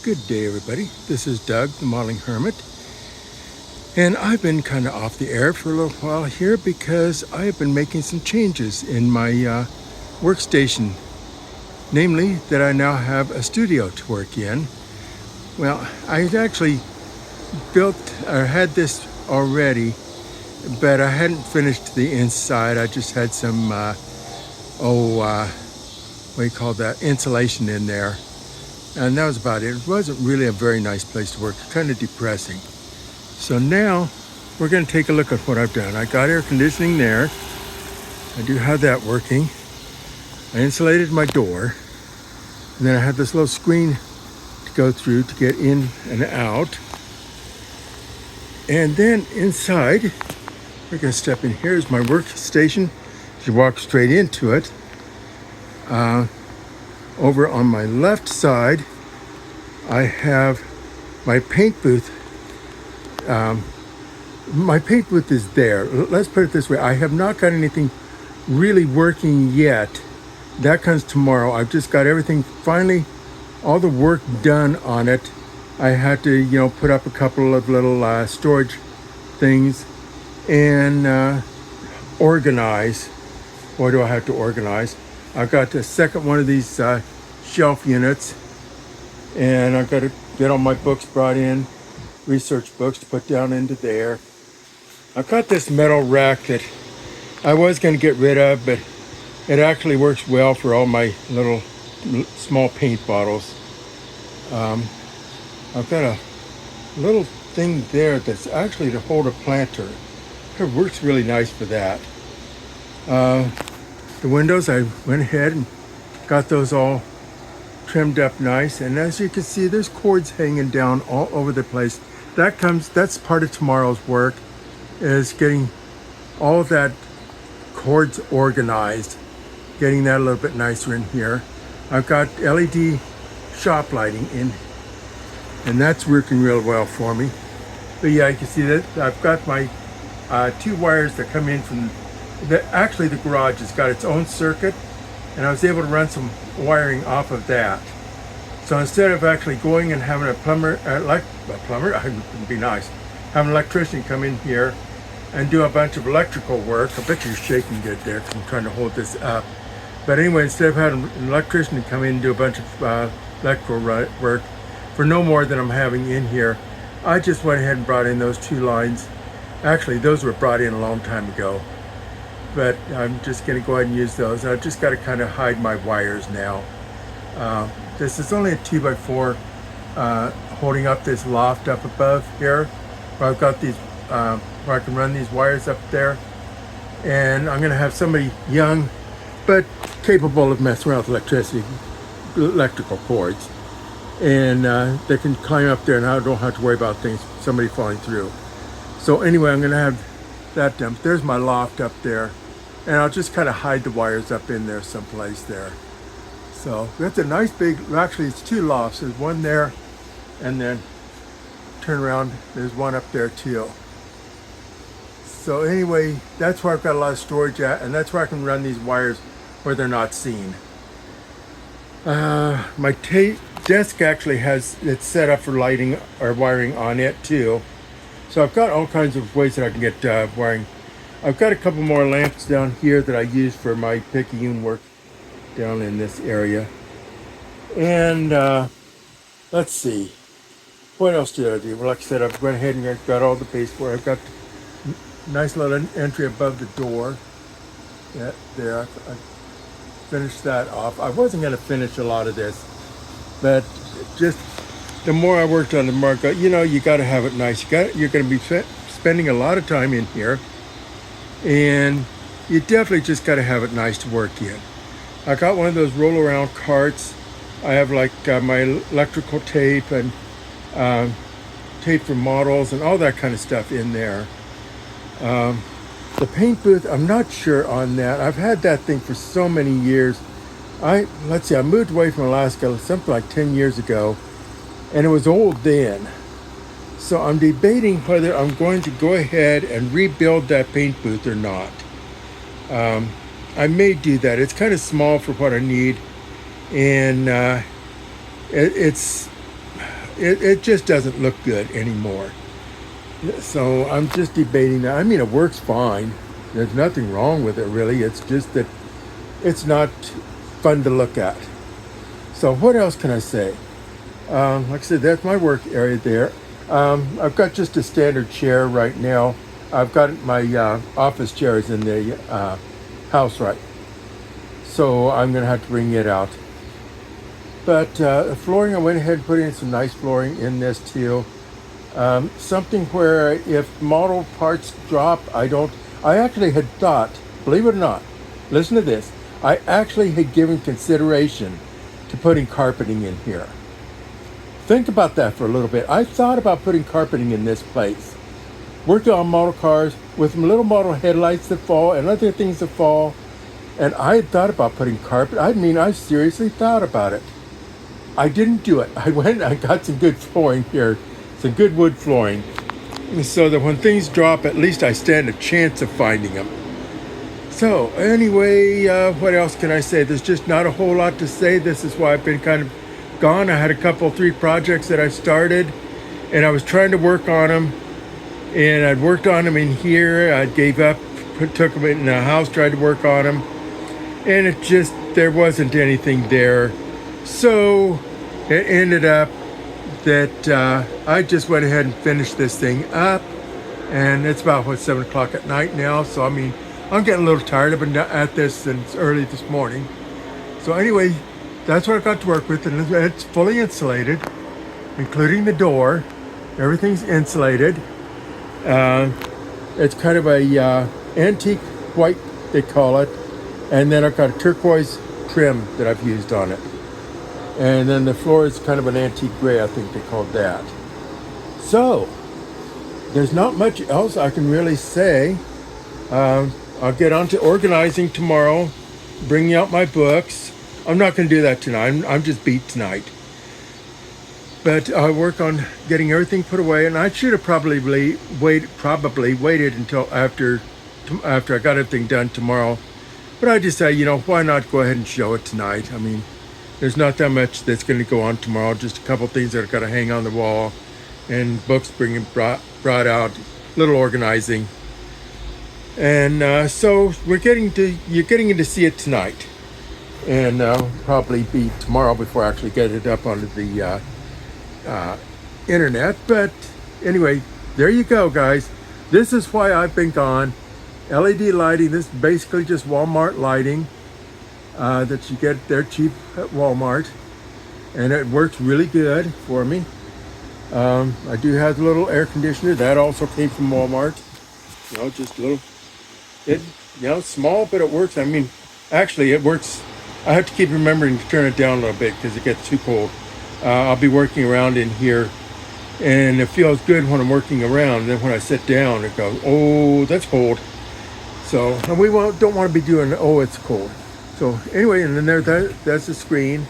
Good day, everybody. This is Doug, the Modeling Hermit, and I've been kind of off the air for a little while here because I have been making some changes in my workstation, namely that I now have a studio to work in. Well, I had actually had this already, but I hadn't finished the inside. I just had some, what do you call that, insulation in there. And that was about it. It wasn't really a very nice place to work, kind of depressing. So now we're going to take a look at what I've done. I got air conditioning there. I do have that working. I insulated my door. And then I have this little screen to go through to get in and out. And then inside, we're going to step in. Here's my workstation. You walk straight into it. Over on my left side, I have my paint booth. My paint booth is there. Let's put it this way. I have not got anything really working yet. That comes tomorrow. I've just got everything, finally, all the work done on it. I had to, put up a couple of little storage things and organize. What do I have to organize? I've got the second one of these shelf units, and I've got to get all my books brought in, research books to put down into there. I've got this metal rack that I was going to get rid of, but it actually works well for all my little small paint bottles. I've got a little thing there that's actually to hold a planter. It works really nice for that. The windows, I went ahead and got those all trimmed up nice. And as you can see, there's cords hanging down all over the place. That's part of tomorrow's work, is getting all of that cords organized, getting that a little bit nicer in here. I've got LED shop lighting in, and that's working real well for me. But yeah, you can see that I've got my two wires that come in from actually the garage has got its own circuit, and I was able to run some wiring off of that. So instead of actually going and having a plumber, would be nice, have an electrician come in here and do a bunch of electrical work. I bet you're shaking good there because I'm trying to hold this up. But anyway, instead of having an electrician to come in and do a bunch of electrical work for no more than I'm having in here, I just went ahead and brought in those two lines. Actually, those were brought in a long time ago, but I'm just going to go ahead and use those. I've just got to kind of hide my wires now. This is only a 2x4 holding up this loft up above here, where I've got these, where I can run these wires up there. And I'm going to have somebody young, but capable of messing around with electrical cords. And they can climb up there, and I don't have to worry about somebody falling through. So anyway, I'm going to have that done. There's my loft up there, and I'll just kind of hide the wires up in there someplace there. So that's a nice big, actually it's two lofts. There's one there, and then turn around, there's one up there too. So anyway, that's where I've got a lot of storage at, and that's where I can run these wires where they're not seen. My desk actually has it set up for lighting or wiring on it too. So I've got all kinds of ways that I can get wiring. I've got a couple more lamps down here that I use for my Picayune work down in this area. And let's see, what else did I do? Well, like I said, I've went ahead and got all the baseboard. I've got a nice little entry above the door. Yeah, there, I finished that off. I wasn't going to finish a lot of this, but just the more I worked on the market, you got to have it nice. You're going to be spending a lot of time in here, and you definitely just got to have it nice to work in. I got one of those roll around carts. I have like my electrical tape and tape for models and all that kind of stuff in there. The paint booth, I'm not sure on that. I've had that thing for so many years. I moved away from Alaska something like 10 years ago, and it was old then. So I'm debating whether I'm going to go ahead and rebuild that paint booth or not. I may do that. It's kind of small for what I need, and it's it just doesn't look good anymore. So I'm just debating that. I mean, it works fine. There's nothing wrong with it really. It's just that it's not fun to look at. So what else can I say? Like I said, that's my work area there. I've got just a standard chair right now. I've got my office chairs in the house, right? So I'm gonna have to bring it out. But flooring, I went ahead and put in some nice flooring in this too. Something where if model parts drop, I don't. I actually had thought, believe it or not, listen to this. I actually had given consideration to putting carpeting in here. Think about that for a little bit. I thought about putting carpeting in this place. Worked on model cars with some little model headlights that fall and other things that fall. And I had thought about putting carpet. I mean, I seriously thought about it. I didn't do it. I went and I got some good flooring here, some good wood flooring, so that when things drop, at least I stand a chance of finding them. So anyway, what else can I say? There's just not a whole lot to say. This is why I've been kind of gone. I had a couple, 3 projects that I started, and I was trying to work on them, and I'd worked on them in here. I gave up, took them in the house, tried to work on them, and it just, there wasn't anything there. So it ended up that I just went ahead and finished this thing up, and it's about 7 o'clock at night now. So I mean, I'm getting a little tired. I've been at this since early this morning. So anyway, that's what I got to work with, and it's fully insulated, including the door. Everything's insulated. It's kind of a antique white, they call it, and then I've got a turquoise trim that I've used on it. And then the floor is kind of an antique gray, I think they called that. So, there's not much else I can really say. I'll get on to organizing tomorrow, bringing out my books. I'm not going to do that tonight. I'm just beat tonight. But I'll work on getting everything put away, and I should have probably waited until after I got everything done tomorrow. But I just say, why not go ahead and show it tonight? I mean, there's not that much that's going to go on tomorrow. Just a couple things that are going to hang on the wall, and books brought out, little organizing, and so you're getting to see it tonight, and probably be tomorrow before I actually get it up onto the internet. But anyway, there you go, guys. This is why I've been gone. LED lighting. This is basically just Walmart lighting. That you get there cheap at Walmart, and it works really good for me. I do have a little air conditioner that also came from Walmart. Just a little, small, but it works. I mean, actually, it works. I have to keep remembering to turn it down a little bit because it gets too cold. I'll be working around in here, and it feels good when I'm working around. And then when I sit down, it goes, oh, that's cold. So, and we don't want to be doing, oh, it's cold. So anyway, and then that's the screen.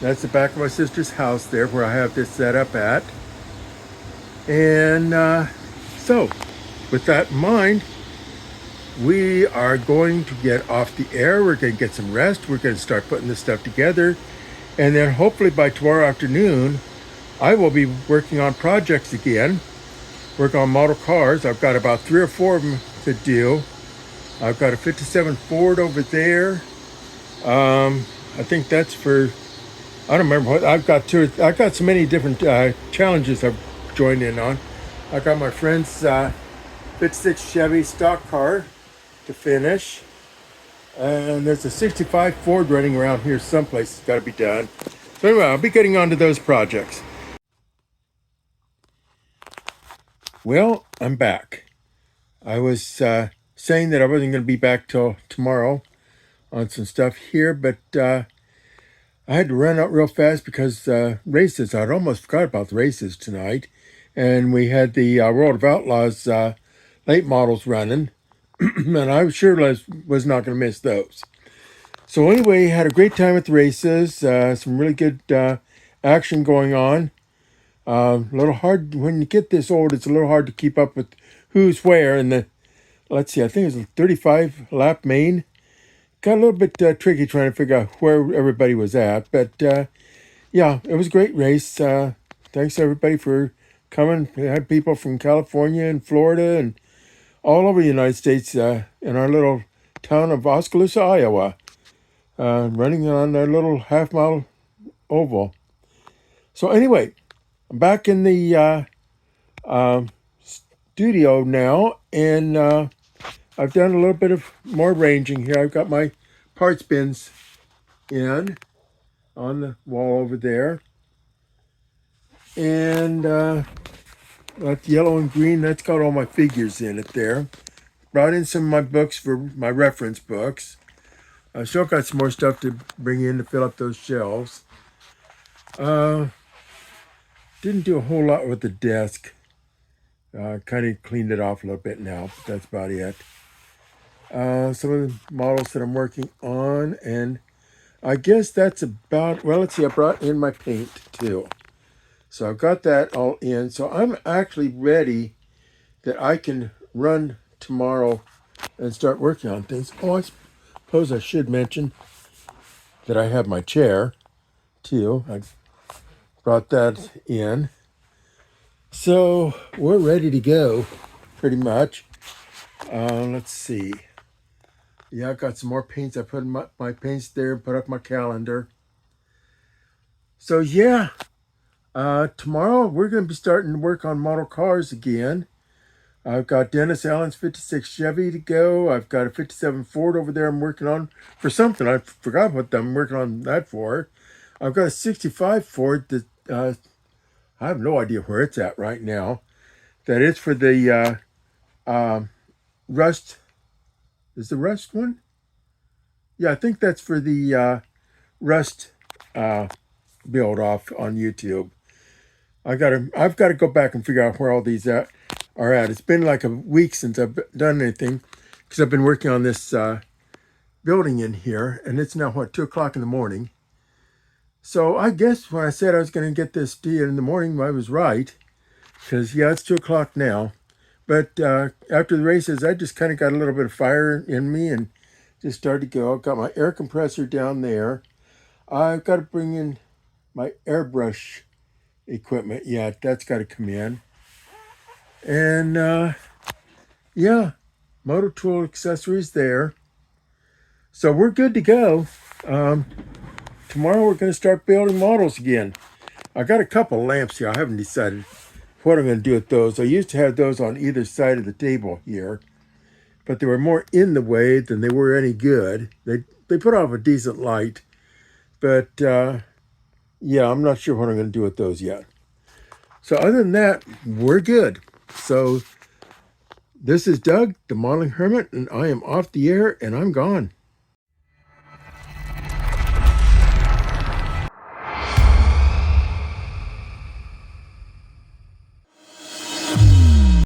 That's the back of my sister's house there where I have this set up at. And so with that in mind, we are going to get off the air. We're going to get some rest. We're going to start putting this stuff together. And then hopefully by tomorrow afternoon, I will be working on projects again. Work on model cars. I've got about 3 or 4 of them to do. I've got a 57 Ford over there. I think that's for, I don't remember what, I've got so many different challenges I've joined in on. I got my friend's 56 Chevy stock car to finish. And there's a 65 Ford running around here someplace. It's got to be done. So anyway, I'll be getting on to those projects. Well, I'm back. I was saying that I wasn't going to be back till tomorrow on some stuff here, but I had to run out real fast because races. I'd almost forgot about the races tonight, and we had the World of Outlaws late models running, and I sure was not going to miss those. So anyway, had a great time at the races. Some really good action going on. A little hard when you get this old. It's a little hard to keep up with who's where. And let's see, I think it was a 35 lap main. Got a little bit tricky trying to figure out where everybody was at, but yeah, it was a great race. thanks everybody for coming. We had people from California and Florida and all over the United States in our little town of Oskaloosa, Iowa, running on their little half-mile oval. So anyway, I'm back in the studio now, and I've done a little bit of more ranging here. I've got my parts bins in on the wall over there. And that yellow and green, that's got all my figures in it there. Brought in some of my books for my reference books. I still got some more stuff to bring in to fill up those shelves. Didn't do a whole lot with the desk. Kind of cleaned it off a little bit now, but that's about it. Some of the models that I'm working on, and I guess that's about, well, let's see, I brought in my paint too. So I've got that all in. So I'm actually ready that I can run tomorrow and start working on things. Oh, I suppose I should mention that I have my chair too. I brought that in. So we're ready to go pretty much. Let's see. Yeah, I got some more paints. I put my paints there and put up my calendar. So yeah, tomorrow we're going to be starting to work on model cars again. I've got Dennis Allen's 56 Chevy to go. I've got a 57 Ford over there I'm working on for something. I forgot what I'm working on that for. I've got a 65 Ford that I have no idea where it's at right now. That is for the Rust. Is the Rust one? Yeah, I think that's for the Rust build off on YouTube. I've got to go back and figure out where all these are at. It's been like a week since I've done anything because I've been working on this building in here, and it's now, what, 2 o'clock in the morning. So I guess when I said I was going to get this to you in the morning, I was right, because, yeah, it's 2 o'clock now. But after the races, I just kind of got a little bit of fire in me and just started to go. I've got my air compressor down there. I've got to bring in my airbrush equipment yet. That's got to come in. And yeah, motor tool accessories there. So we're good to go. Tomorrow we're going to start building models again. I got a couple lamps here. I haven't decided what I'm going to do with those. I used to have those on either side of the table here, but they were more in the way than they were any good. They put off a decent light, but yeah, I'm not sure what I'm going to do with those yet. So other than that, we're good. So this is Doug, the Modeling Hermit, and I am off the air and I'm gone.